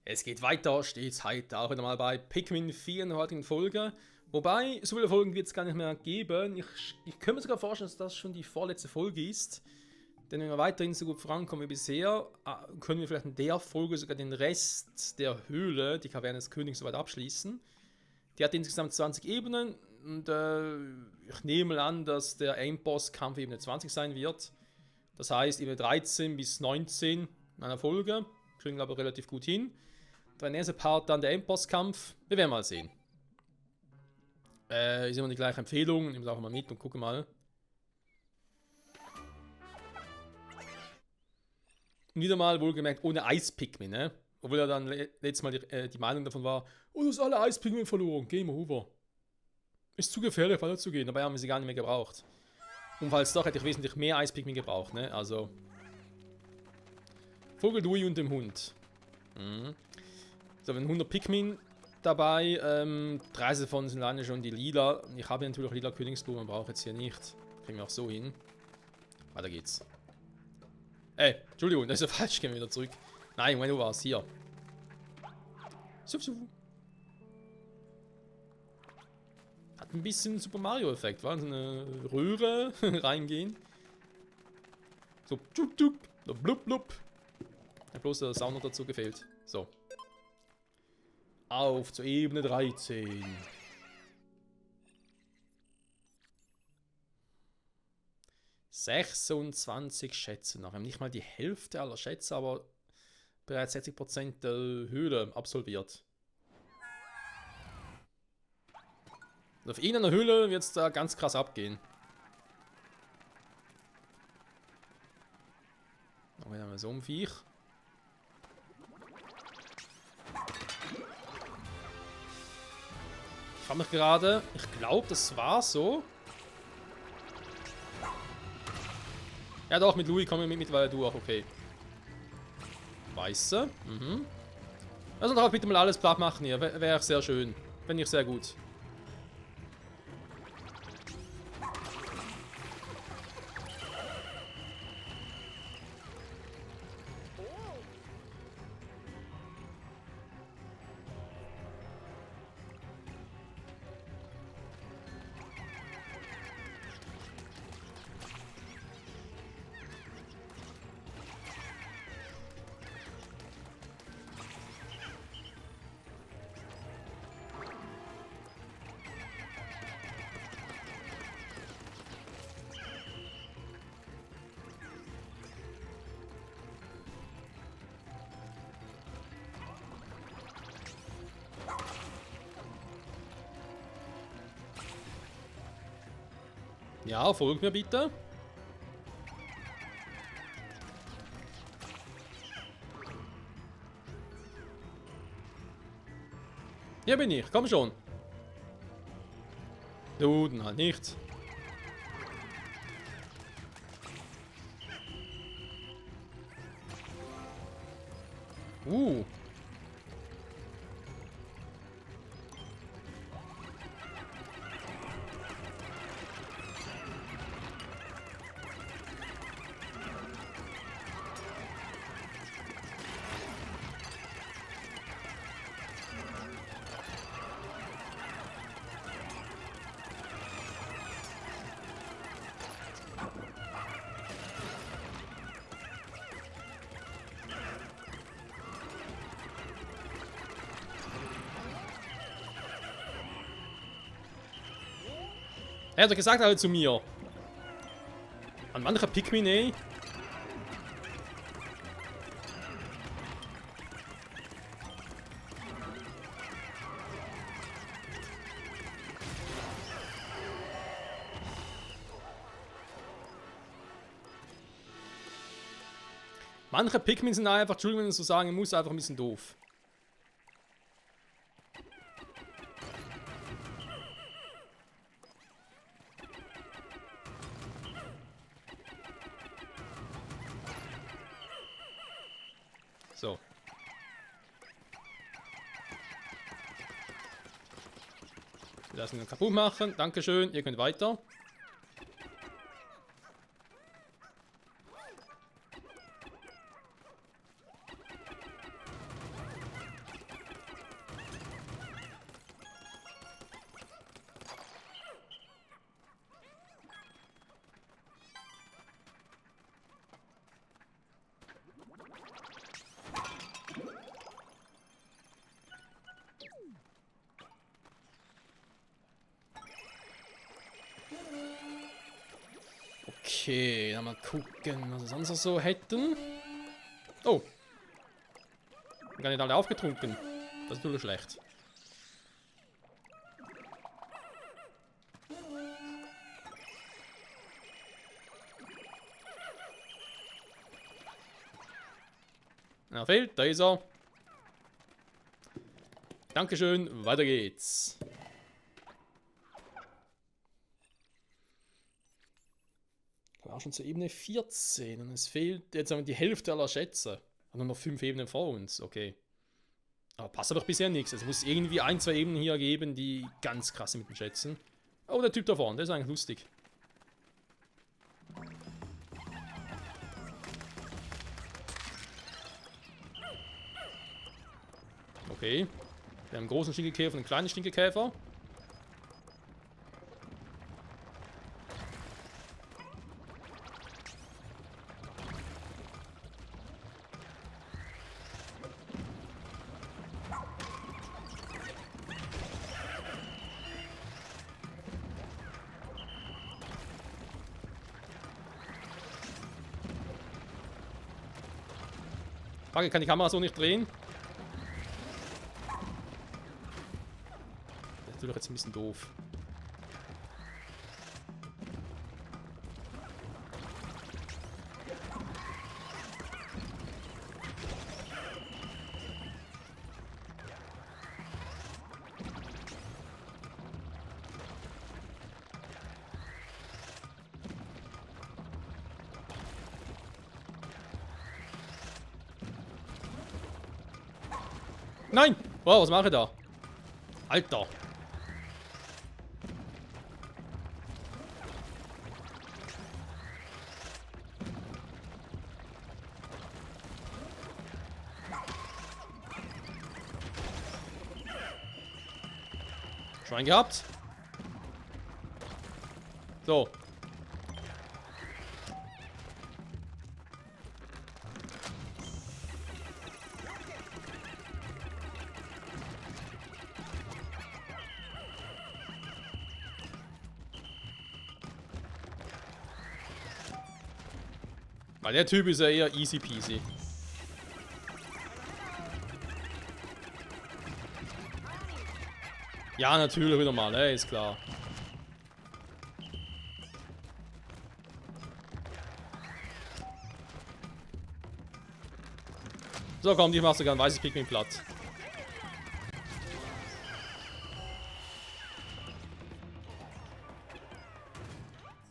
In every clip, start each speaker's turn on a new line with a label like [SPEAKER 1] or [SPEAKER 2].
[SPEAKER 1] Es geht weiter, stets heute auch wieder mal bei Pikmin 4 in der heutigen Folge. Wobei, so viele Folgen wird es gar nicht mehr geben. Ich könnte mir sogar vorstellen, dass das schon die vorletzte Folge ist. Denn wenn wir weiterhin so gut vorankommen wie bisher, können wir vielleicht in der Folge sogar den Rest der Höhle, die Kaverne des Königs, soweit abschließen. Die hat insgesamt 20 Ebenen und ich nehme an, dass der Endboss-Kampf Ebene 20 sein wird. Das heißt, Ebene 13 bis 19 in einer Folge. Kriegen wir aber relativ gut hin. Der nächste Part dann der Endboss-Kampf. Wir werden mal sehen. Ist immer die gleiche Empfehlung. Nehmen wir auch mal mit und gucken mal. Und wieder mal wohlgemerkt ohne Eis-Pikmin, ne? Obwohl ja dann letztes Mal die Meinung davon war, oh, du hast alle Eis-Pikmin verloren. Game over. Ist zu gefährlich, weiter zu gehen. Dabei haben wir sie gar nicht mehr gebraucht. Und falls doch, hätte ich wesentlich mehr Eis-Pikmin gebraucht, ne? Also. Vogel Louis und dem Hund. So, wir haben 100 Pikmin dabei. 30 davon sind leider schon die lila. Ich habe natürlich auch lila Königsblumen, brauche jetzt hier nicht. Kriegen wir auch so hin. Weiter geht's. Entschuldigung, das ist ja falsch. Gehen wir wieder zurück. Nein, wo war es? Hier. Hat ein bisschen Super Mario-Effekt, war so eine Röhre reingehen. So, tschuk, tschuk, so blub, blub. Hat bloß der Sound noch dazu gefehlt. So. Auf zur Ebene 13. ...26 Schätze noch. Wir haben nicht mal die Hälfte aller Schätze, aber bereits 60% der Höhle absolviert. Und auf ihn in der Höhle wird es da ganz krass abgehen. Noch wieder so ein Viech. Ich frage mich gerade, ich glaube, das war so. Ja doch, mit Louis kommen wir mittlerweile durch, okay. Weiße. Also doch bitte mal alles platt machen hier, wäre sehr schön. Finde ich sehr gut. Ja, folgt mir bitte. Hier bin ich, komm schon. Du, dann halt nicht. Er hat doch gesagt, alle zu mir. An mancher Pikmin, ey. Manche Pikmin sind einfach, Entschuldigung, wenn ich so sagen muss, einfach ein bisschen doof. So. Wir lassen ihn kaputt machen. Dankeschön. Ihr könnt weiter. Okay, dann mal gucken, was wir sonst noch so hätten. Oh. Gar nicht alle aufgetrunken. Das ist natürlich schlecht. Na, fehlt, da ist er. Dankeschön, weiter geht's. Auch schon zur Ebene 14 und es fehlt jetzt die Hälfte aller Schätze. Und noch 5 Ebenen vor uns, okay. Aber passt doch bisher nichts. Es muss irgendwie 1, 2 Ebenen hier geben, die ganz krass sind mit den Schätzen. Oh, der Typ da vorne, der ist eigentlich lustig. Okay. Wir haben einen großen Stinkekäfer und einen kleinen Stinkekäfer. Frage, kann die Kamera so nicht drehen? Das ist natürlich jetzt ein bisschen doof. Nein! Wow, was mache ich da? Alter! Schwein gehabt. So. Weil der Typ ist ja eher easy peasy. Ja, natürlich wieder mal, ist klar. So, komm, ich mach sogar ein weißes Pikmin platt.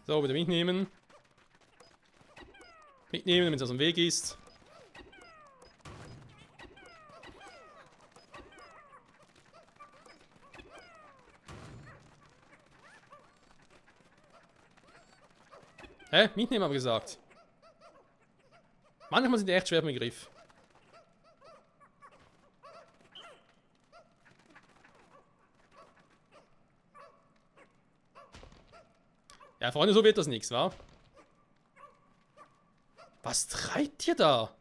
[SPEAKER 1] So, bitte mitnehmen. Mitnehmen, damit es aus dem Weg ist. Hä? Mitnehmen, habe ich gesagt. Manchmal sind die echt schwer im Griff. Ja, Freunde, so wird das nichts, wa? Was treibt ihr da?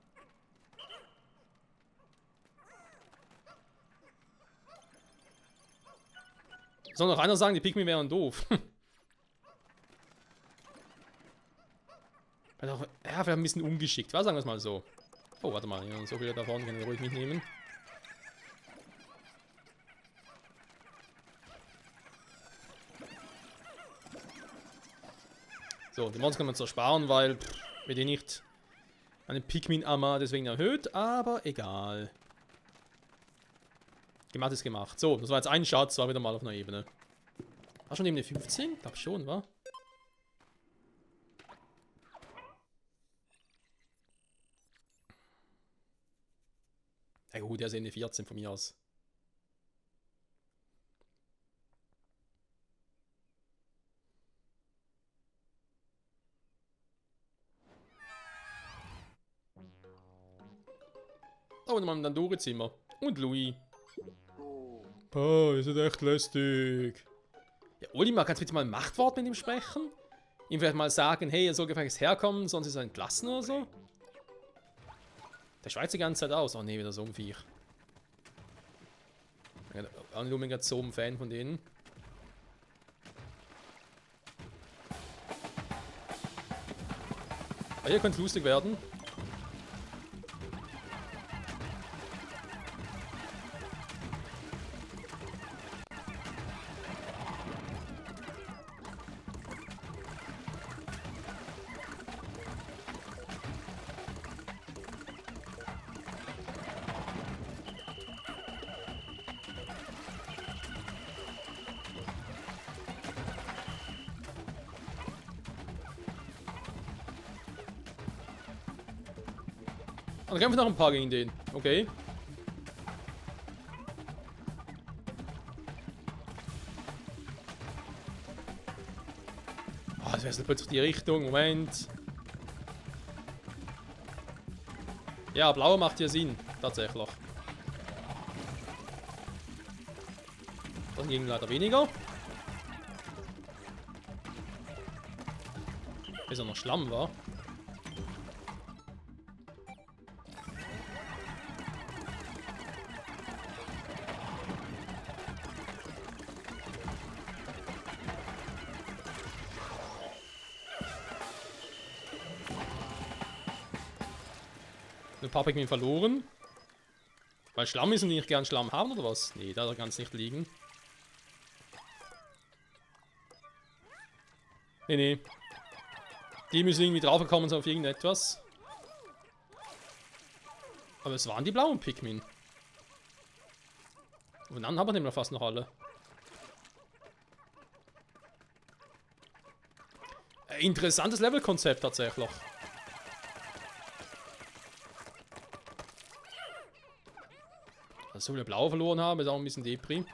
[SPEAKER 1] Soll noch einer sagen, die Pikmin wären doof. Ja, vielleicht ein bisschen ungeschickt, was sagen wir es mal so. Oh, warte mal, ja, so viele da vorne können wir ruhig mitnehmen. So, die Monster kann man zwar sparen, weil wir die nicht eine Pikmin-Amma deswegen erhöht, aber egal. Gemacht ist gemacht. So, das war jetzt ein Schatz, war wieder mal auf einer Ebene. War schon Ebene 15? Ich glaube schon, wa? Ja gut, der ist Ebene 14 von mir aus. Oh, und mal ein Dandori-Zimmer. Und Louis. Oh, ist echt lästig. Ja, Olimar, kannst du bitte mal ein Machtwort mit ihm sprechen? Ihm vielleicht mal sagen, hey, er soll gefälligst herkommen, sonst ist er entlassen oder so? Der schweizt die ganze Zeit aus. Oh ne, wieder so ein Viech. Ich bin auch nicht unbedingt so ein Fan von denen. Aber hier könnte es lustig werden. Dann kämpfen noch ein paar gegen den. Okay. Ah, das wechselt plötzlich die Richtung. Moment. Ja, blau macht hier Sinn. Tatsächlich. Das ging leider weniger. Bis er noch Schlamm war. Ein paar Pikmin verloren. Weil Schlamm ist und die nicht gern Schlamm haben oder was? Nee, da kann es nicht liegen. Nee. Die müssen irgendwie draufgekommen sein auf irgendetwas. Aber es waren die blauen Pikmin. Und dann haben wir nämlich fast noch alle. Interessantes Levelkonzept tatsächlich. Dass so viele Blaue verloren haben, ist auch ein bisschen Depri.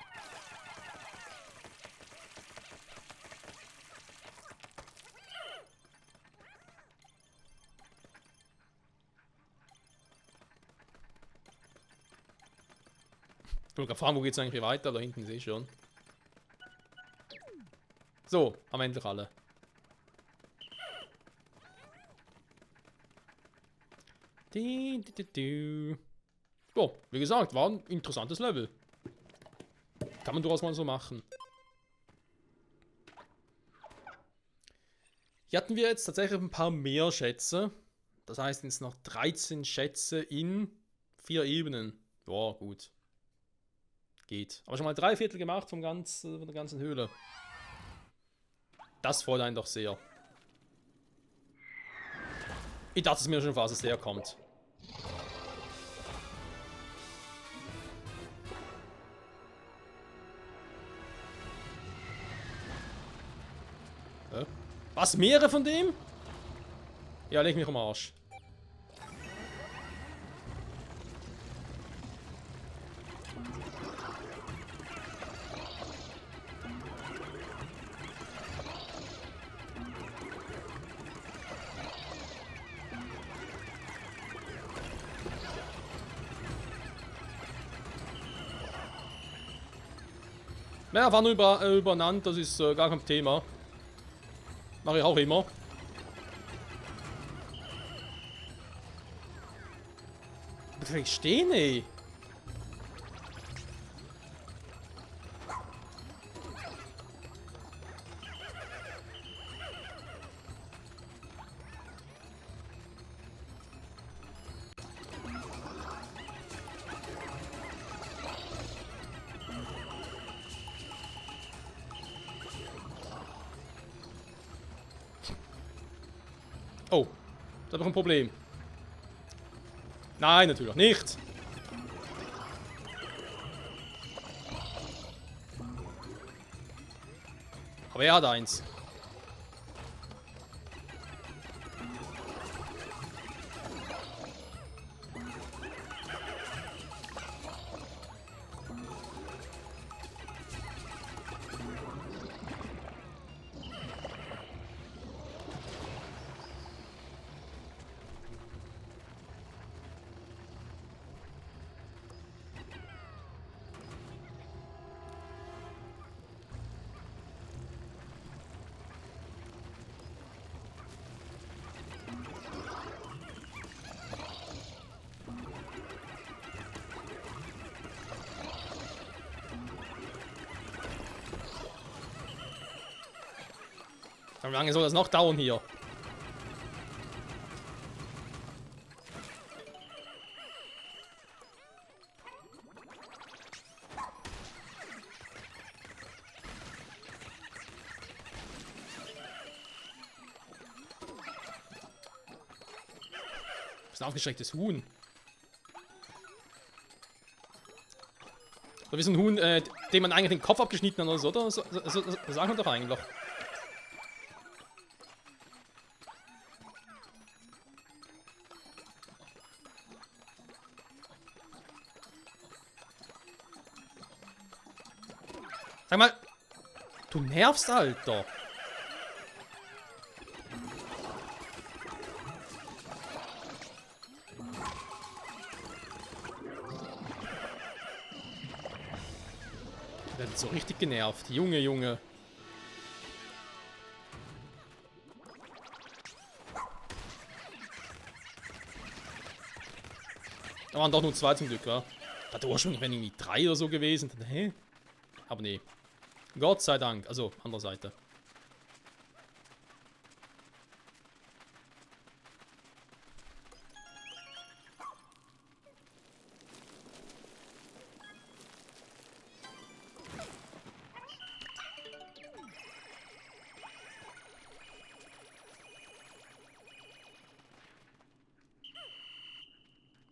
[SPEAKER 1] Ich wollte gerade fragen, wo geht es eigentlich weiter? Da hinten sehe ich schon. So, am Ende alle. So, wie gesagt, war ein interessantes Level. Kann man durchaus mal so machen. Hier hatten wir jetzt tatsächlich ein paar mehr Schätze. Das heißt jetzt noch 13 Schätze in 4 Ebenen. Ja, gut. Geht. Aber schon mal 3/4 gemacht von der ganzen Höhle. Das freut einen doch sehr. Ich dachte es mir schon fast, dass der kommt. Was? Mehrere von dem? Ja, leg mich am Arsch. Ja, waren übereinander, das ist gar kein Thema. Mache ich auch immer. Ich stehen, ey. Oh, das ist doch ein Problem. Nein, natürlich nicht. Aber er hat eins. Wie lange soll das noch dauern hier? ist ein aufgeschrecktes Huhn. Oder wie so ein Huhn, dem man eigentlich den Kopf abgeschnitten hat oder so, oder? So sagen wir doch eigentlich. Sag mal, du nervst, Alter. Der wird so richtig genervt. Junge, Junge. Da waren doch nur 2 zum Glück, wa? Da der Ursprung wären irgendwie 3 oder so gewesen. Hä? Aber nee. Gott sei Dank. Also, andere Seite.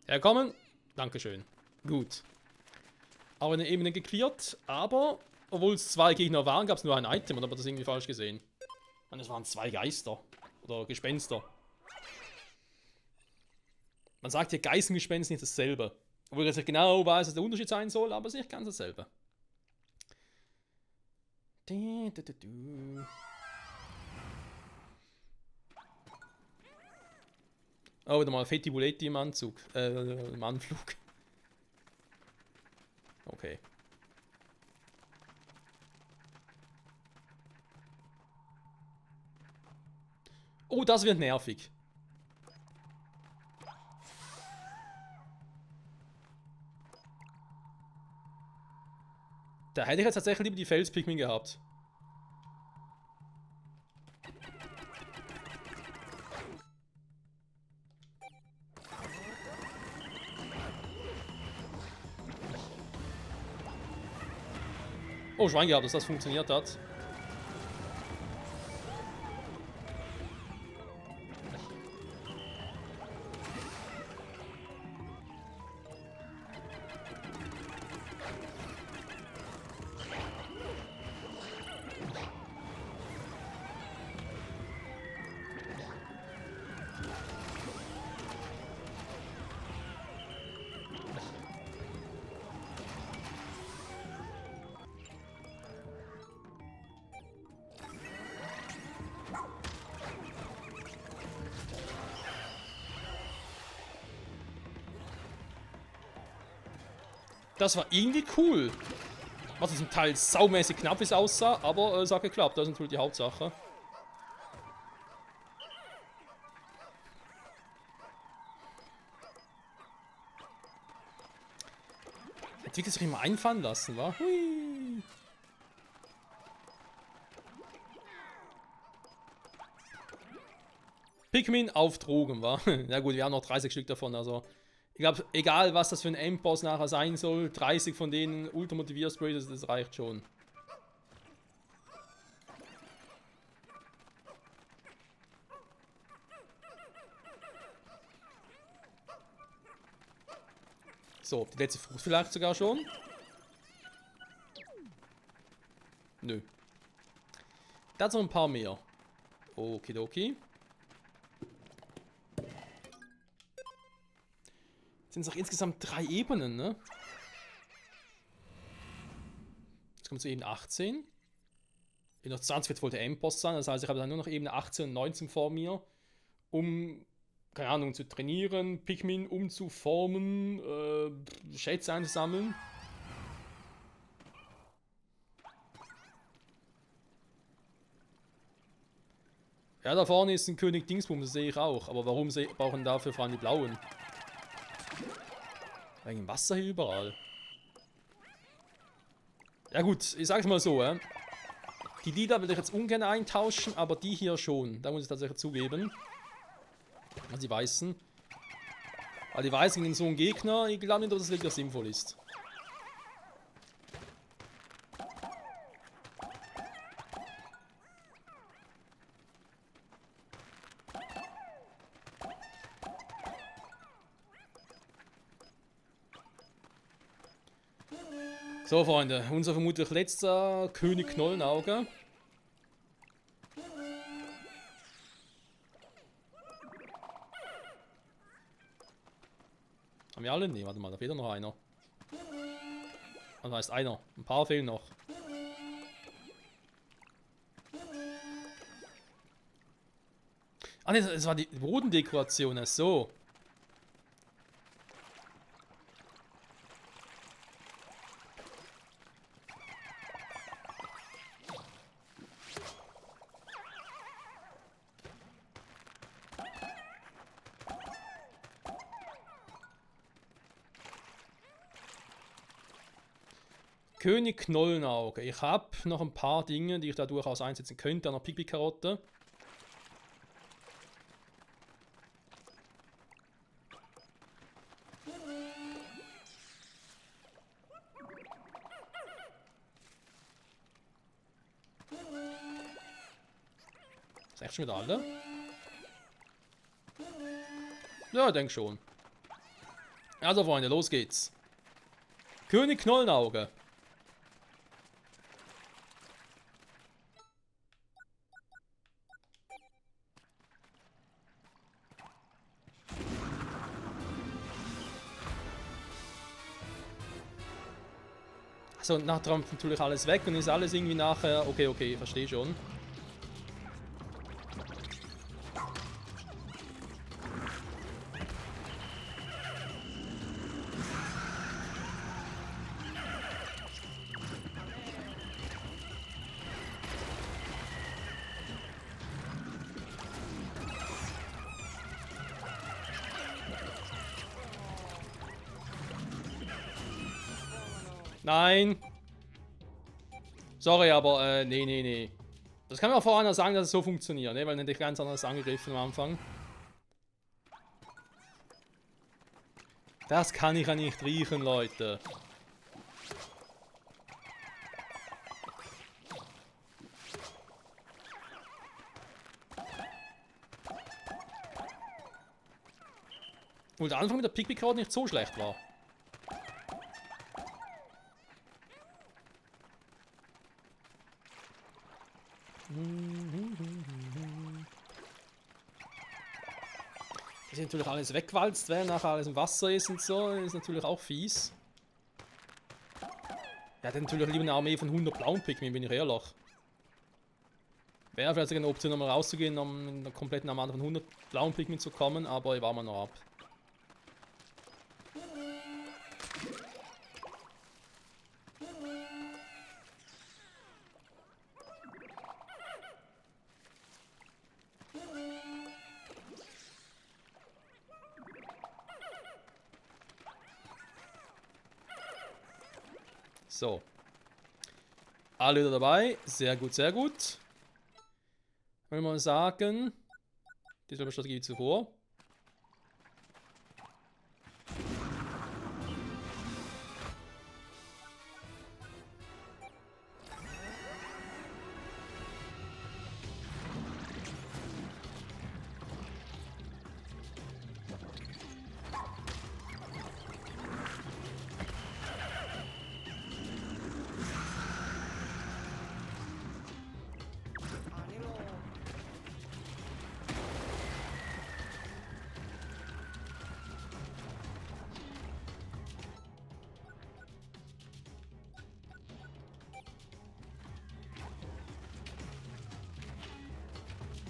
[SPEAKER 1] Herkommen. Dankeschön. Gut. Aber eine Ebene geklärt, aber obwohl es 2 Gegner waren, gab es nur ein Item, oder habe ich das irgendwie falsch gesehen? Und es waren 2 Geister. Oder Gespenster. Man sagt hier Geist und Gespenst nicht dasselbe. Obwohl ich jetzt nicht genau weiß, was der Unterschied sein soll, aber es ist nicht ganz dasselbe. Oh, wieder mal Fetti Buletti im Anzug. Im Anflug. Okay. Oh, das wird nervig. Da hätte ich jetzt tatsächlich lieber die Felspigmin gehabt. Oh, Schwein gehabt, dass das funktioniert hat. Das war irgendwie cool. Was zum Teil saumäßig knapp es aussah, aber es hat geklappt. Das ist natürlich die Hauptsache. Hätte wirklich sich immer einfallen lassen, wa? Hui. Pikmin auf Drogen, wa? Na gut, wir haben noch 30 Stück davon, also... Ich glaube, egal was das für ein Endboss nachher sein soll, 30 von denen Ultra-Motiviersprays, das reicht schon. So, die letzte Frucht vielleicht sogar schon. Nö. Da hat noch ein paar mehr. Okidoki. Sind es auch insgesamt 3 Ebenen, ne? Jetzt kommt zu Ebene 18. Ebene 20 wird wohl der Endboss sein, das heißt, ich habe dann nur noch Ebene 18 und 19 vor mir, um, keine Ahnung, zu trainieren, Pikmin umzuformen, Schätze einzusammeln. Ja, da vorne ist ein König Dingsbum, das sehe ich auch, aber warum brauchen dafür vor allem die blauen? Wegen Wasser hier überall. Ja gut, ich sag's mal so, die Lieder will ich jetzt ungern eintauschen, aber die hier schon. Da muss ich tatsächlich zugeben. Also die Weißen. Aber die Weißen gegen so einen Gegner, ich glaube nicht, dass das wirklich sinnvoll ist. So, Freunde, unser vermutlich letzter König Knollenauge. Haben wir alle? Ne, warte mal, da fehlt noch einer. Und da ist einer. Ein paar fehlen noch. Ah ne, das war die Bodendekoration, so. König Knollenauge. Ich habe noch ein paar Dinge, die ich da durchaus einsetzen könnte. Noch Pipi-Karotte. Ist echt schon wieder alle? Ja, ich denke schon. Also Freunde, los geht's. König Knollenauge. So, nachher räumt natürlich alles weg und ist alles irgendwie nachher... Okay, verstehe schon. Nein. Sorry, aber nee. Das kann man auch vorher sagen, dass es so funktioniert, ne? Weil nicht ganz anders angegriffen am Anfang. Das kann ich ja nicht riechen, Leute. Und der Anfang mit der Pick-Pick-Card nicht so schlecht war. Das ist natürlich alles wegwalzt, wenn nachher alles im Wasser ist und so, ist natürlich auch fies. Ja, dann natürlich lieber eine Armee von 100 blauen Pikmin, bin ich ehrlich. Wäre vielleicht eine Option, nochmal rauszugehen, um in der kompletten Armee von 100 blauen Pikmin zu kommen, aber ich war mal noch ab. So. Alle wieder dabei. Sehr gut, sehr gut. Wollen wir mal sagen, dieselbe Strategie wie zuvor.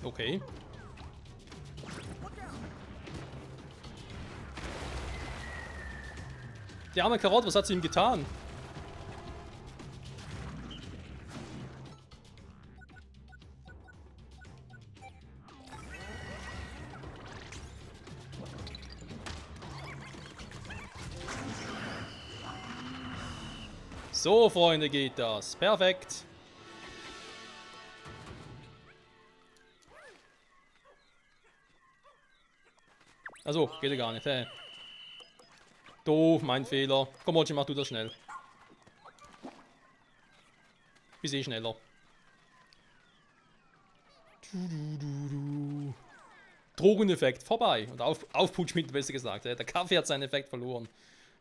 [SPEAKER 1] Okay. Die arme Karotte, was hat sie ihm getan? So, Freunde, geht das. Perfekt. Also, geht ja gar nicht, hä? Doof, mein Fehler. Komm, Mochi, mach du das schnell. Ich sehe schneller. Drogeneffekt, vorbei. Und Aufputschmittel, besser gesagt. Der Kaffee hat seinen Effekt verloren.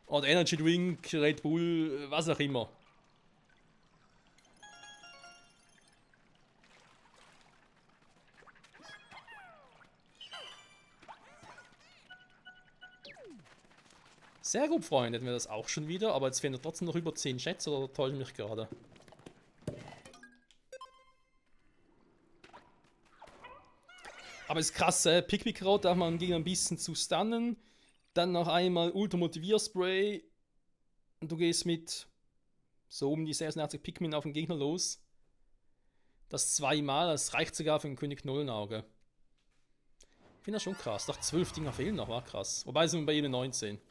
[SPEAKER 1] Und Energy Drink, Red Bull, was auch immer. Sehr gut, Freunde, hätten wir das auch schon wieder, aber jetzt fehlen trotzdem noch über 10 Schätze, oder täusche ich mich gerade? Aber ist krass, Pickwick-Kraut darf man gegen ein bisschen zu stunnen. Dann noch einmal Ultra-Motivierspray. Und du gehst mit so um die 86 Pikmin auf den Gegner los. Das zweimal, das reicht sogar für den König Knollenauge. Ich finde das schon krass. Doch 12 Dinger fehlen noch, war krass. Wobei sind wir bei jedem 19.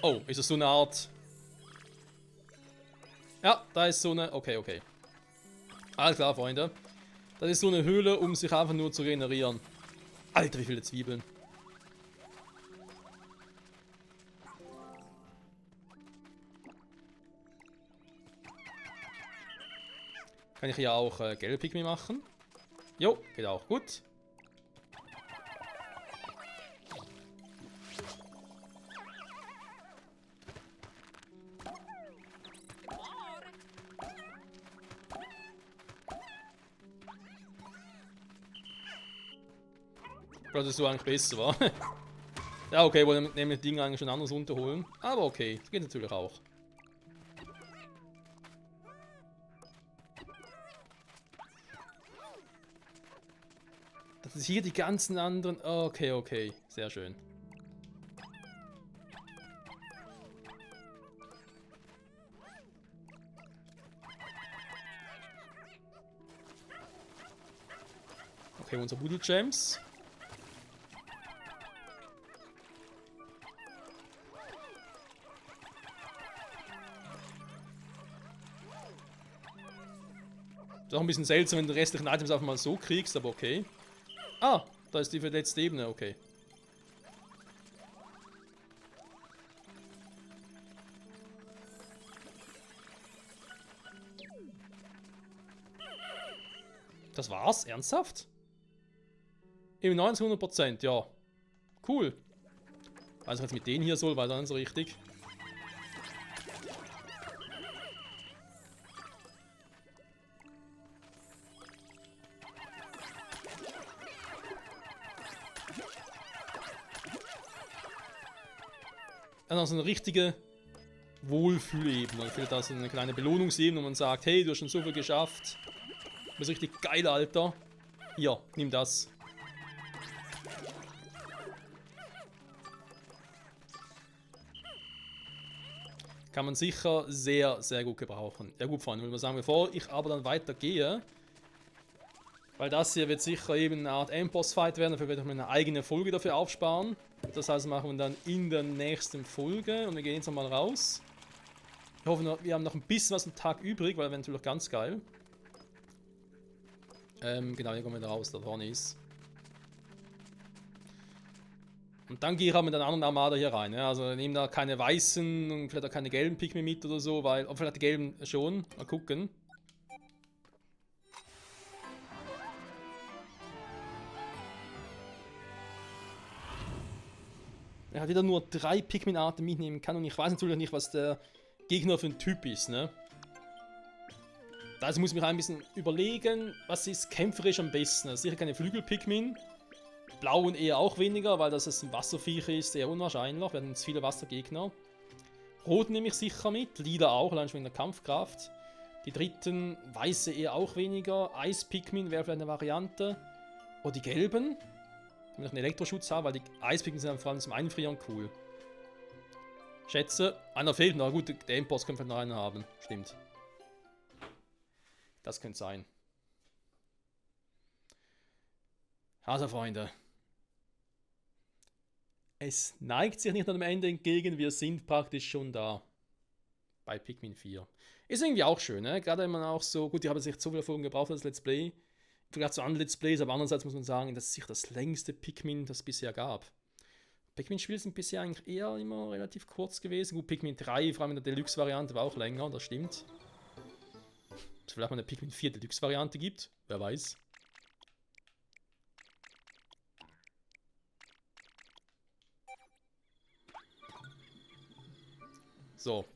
[SPEAKER 1] Oh, ist das so eine Art... Ja, da ist so eine... Okay, okay. Alles klar, Freunde. Das ist so eine Höhle, um sich einfach nur zu regenerieren. Alter, wie viele Zwiebeln. Kann ich hier auch gelbe Pikmin machen? Jo, geht auch gut. Das ist so eigentlich besser, war. Ja, okay, wollen wir nämlich Dinge eigentlich schon anders runterholen. Aber okay, das geht natürlich auch. Das ist hier die ganzen anderen... Okay, okay, sehr schön. Okay, unser Voodoo Gems. Ist auch ein bisschen seltsam, wenn du die restlichen Items einfach mal so kriegst, aber okay. Ah, da ist die letzte Ebene, okay. Das war's? Ernsthaft? Eben 1900%, ja. Cool. Weiß ich jetzt mit denen hier soll, weiß auch nicht so richtig. Dann noch so eine richtige Wohlfühlebene. Ich finde das eine kleine Belohnungsebene, wo man sagt, hey, du hast schon so viel geschafft. Du bist richtig geil, Alter. Hier, nimm das. Kann man sicher sehr, sehr gut gebrauchen. Ja gut, Freunde, würde ich sagen, bevor ich aber dann weitergehe, weil das hier wird sicher eben eine Art Endboss-Fight werden, dafür werde ich mir eine eigene Folge dafür aufsparen. Das heißt, machen wir dann in der nächsten Folge und wir gehen jetzt nochmal raus. Ich hoffe, wir haben noch ein bisschen was am Tag übrig, weil das wäre natürlich ganz geil. Genau, hier kommen wir da raus, da vorne ist. Und dann gehe ich auch mit einer anderen Armada hier rein. Ja? Also nehmen da keine weißen und vielleicht auch keine gelben Pikmin mit oder so, weil. Ob vielleicht die gelben schon. Mal gucken. Er hat wieder nur 3 Pikmin-Arten mitnehmen kann und ich weiß natürlich nicht, was der Gegner für ein Typ ist, ne? Also muss ich mich ein bisschen überlegen, was ist kämpferisch am besten. Also sicher keine Flügel-Pikmin. Blauen eher auch weniger, weil das ein Wasserviech ist, eher unwahrscheinlich. Wir haben jetzt viele Wassergegner. Rot nehme ich sicher mit, Lila auch, allein schon in der Kampfkraft. Die dritten, weiße eher auch weniger. Eis-Pikmin wäre vielleicht eine Variante. Oder die gelben. Damit ich einen Elektroschutz habe, weil die Eispikmin sind vor allem zum Einfrieren cool. Schätze, einer fehlt noch. Gut, der Endboss könnte noch einen haben. Stimmt. Das könnte sein. Also, Freunde. Es neigt sich nicht am Ende entgegen. Wir sind praktisch schon da. Bei Pikmin 4. Ist irgendwie auch schön, ne? Gerade wenn man auch so. Gut, die haben sich so viele Folgen gebraucht für das Let's Play. Im Vergleich zu anderen Let's Plays, aber andererseits muss man sagen, das ist sicher das längste Pikmin, das es bisher gab. Pikmin-Spiele sind bisher eigentlich eher immer relativ kurz gewesen. Gut, Pikmin 3, vor allem in der Deluxe-Variante, war auch länger, das stimmt. Dass vielleicht mal eine Pikmin 4 Deluxe-Variante gibt, wer weiß. So.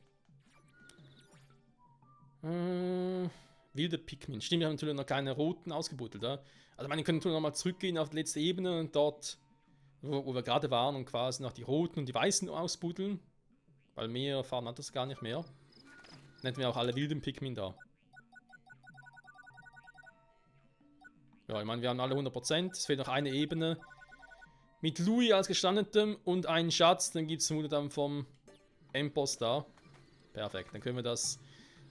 [SPEAKER 1] wilde Pikmin. Stimmt, wir haben natürlich noch keine roten ausgebuddelt. Ja? Also ich meine, wir können natürlich nochmal zurückgehen auf die letzte Ebene und dort, wo wir gerade waren, und quasi noch die roten und die weißen ausbuddeln. Weil mehr Farben hat das gar nicht mehr. Dann hätten wir auch alle wilden Pikmin da. Ja, ich meine, wir haben alle 100%. Es fehlt noch eine Ebene. Mit Louis als Gestandenem und einen Schatz. Dann gibt es dann vom Endboss da. Perfekt, dann können wir das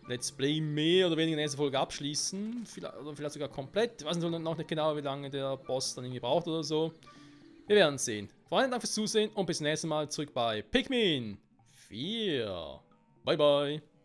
[SPEAKER 1] Let's Play mehr oder weniger in der nächsten Folge abschließen. Vielleicht sogar komplett. Ich weiß noch nicht genau, wie lange der Boss dann irgendwie braucht oder so. Wir werden sehen. Freunde, danke fürs Zusehen und bis zum nächsten Mal zurück bei Pikmin 4. Bye bye.